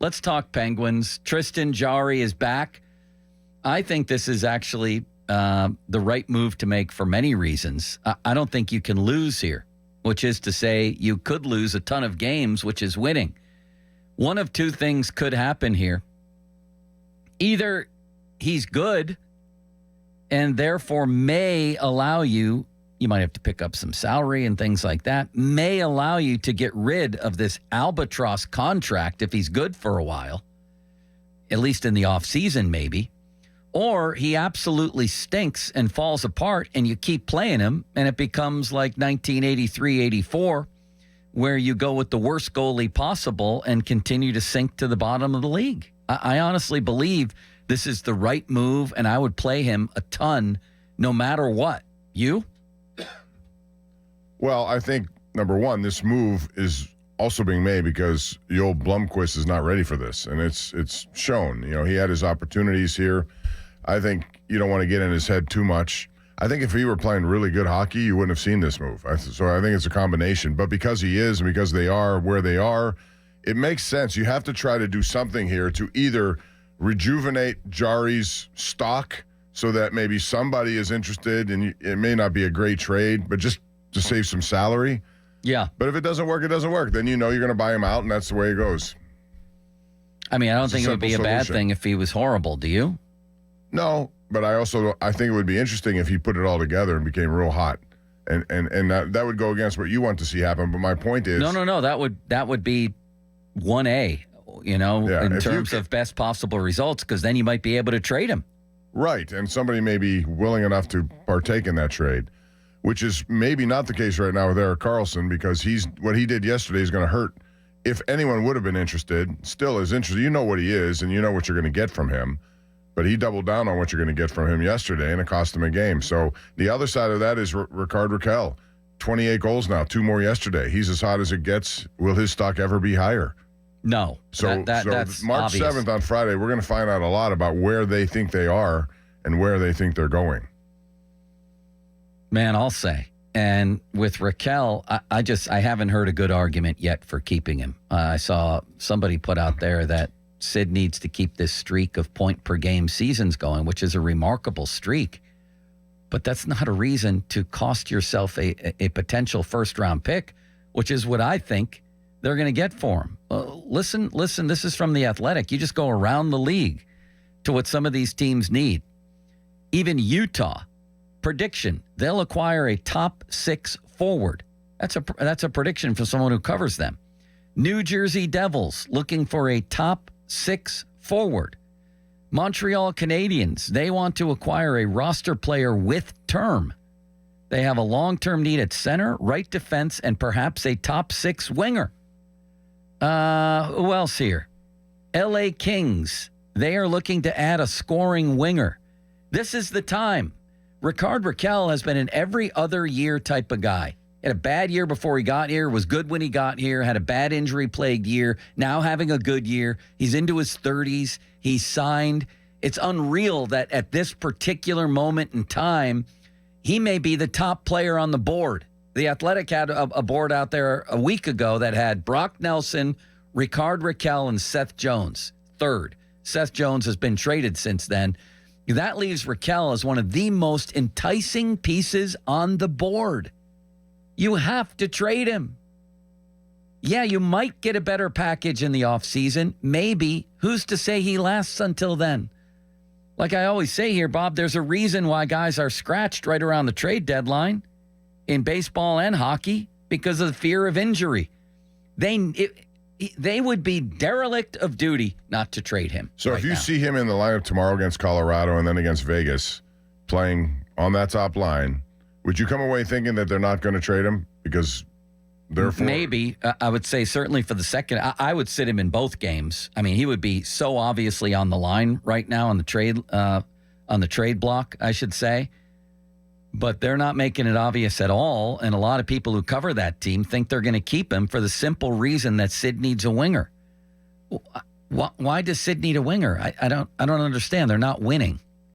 Let's talk Penguins. Tristan Jarry is back. I think this is actually the right move to make for many reasons. I don't think you can lose here, which is to say you could lose a ton of games, which is winning. One of two things could happen here. Either he's good and therefore may allow you might have to pick up some salary and things like that, may allow you to get rid of this albatross contract if he's good for a while, at least in the offseason maybe. Or he absolutely stinks and falls apart and you keep playing him and it becomes like 1983-84 where you go with the worst goalie possible and continue to sink to the bottom of the league. I honestly believe this is the right move and I would play him a ton no matter what. You? Well, I think, number one, this move is also being made because Joel Blomqvist is not ready for this, and it's shown. You know, he had his opportunities here. I think you don't want to get in his head too much. I think if he were playing really good hockey, you wouldn't have seen this move. So I think it's a combination. But because he is and because they are where they are, it makes sense. You have to try to do something here to either rejuvenate Jarry's stock so that maybe somebody is interested, and it may not be a great trade, but just to save some salary. Yeah. But if it doesn't work, it doesn't work. Then you know you're going to buy him out, and that's the way it goes. I mean, I don't think it would be a bad thing if he was horrible. Do you? No, but I think it would be interesting if he put it all together and became real hot. And that would go against what you want to see happen. But my point is... No. That would be 1A, in terms of best possible results, because then you might be able to trade him. Right, and somebody may be willing enough to partake in that trade, which is maybe not the case right now with Erik Karlsson, because what he did yesterday is going to hurt. If anyone would have been interested, still is interested. You know what he is, and you know what you're going to get from him. But he doubled down on what you're going to get from him yesterday, and it cost him a game. So the other side of that is Rickard Rakell. 28 goals now, 2 more yesterday. He's as hot as it gets. Will his stock ever be higher? No. So that's March obvious. 7th on Friday, we're going to find out a lot about where they think they are and where they think they're going. Man, I'll say. And with Rakell, I haven't heard a good argument yet for keeping him. I saw somebody put out there that Sid needs to keep this streak of point-per-game seasons going, which is a remarkable streak. But that's not a reason to cost yourself a potential first-round pick, which is what I think they're going to get for him. Listen, this is from The Athletic. You just go around the league to what some of these teams need. Even Utah, prediction, they'll acquire a top 6 forward. That's a prediction for someone who covers them. New Jersey Devils looking for a top 6 forward. Montreal Canadiens, they want to acquire a roster player with term. They have a long-term need at center, right defense, and perhaps a top 6 winger. Who else here? LA Kings, they are looking to add a scoring winger. This is the time. Rickard Rakell has been an every other year type of guy. Had a bad year before he got here, was good when he got here, had a bad injury-plagued year, now having a good year. He's into his 30s. He's signed. It's unreal that at this particular moment in time, he may be the top player on the board. The Athletic had a board out there a week ago that had Brock Nelson, Rickard Rakell, and Seth Jones, third. Seth Jones has been traded since then. That leaves Rakell as one of the most enticing pieces on the board. You have to trade him. Yeah, you might get a better package in the offseason. Maybe. Who's to say he lasts until then? Like I always say here, Bob, there's a reason why guys are scratched right around the trade deadline in baseball and hockey because of the fear of injury. They would be derelict of duty not to trade him. So right if you now. see him in the lineup tomorrow against Colorado and then against Vegas playing on that top line, would you come away thinking that they're not going to trade him because therefore? Maybe. I would say certainly for the second. I would sit him in both games. I mean, he would be so obviously on the line right now on the trade block, I should say. But they're not making it obvious at all, and a lot of people who cover that team think they're going to keep him for the simple reason that Sid needs a winger. Why does Sid need a winger? I don't understand. They're not winning.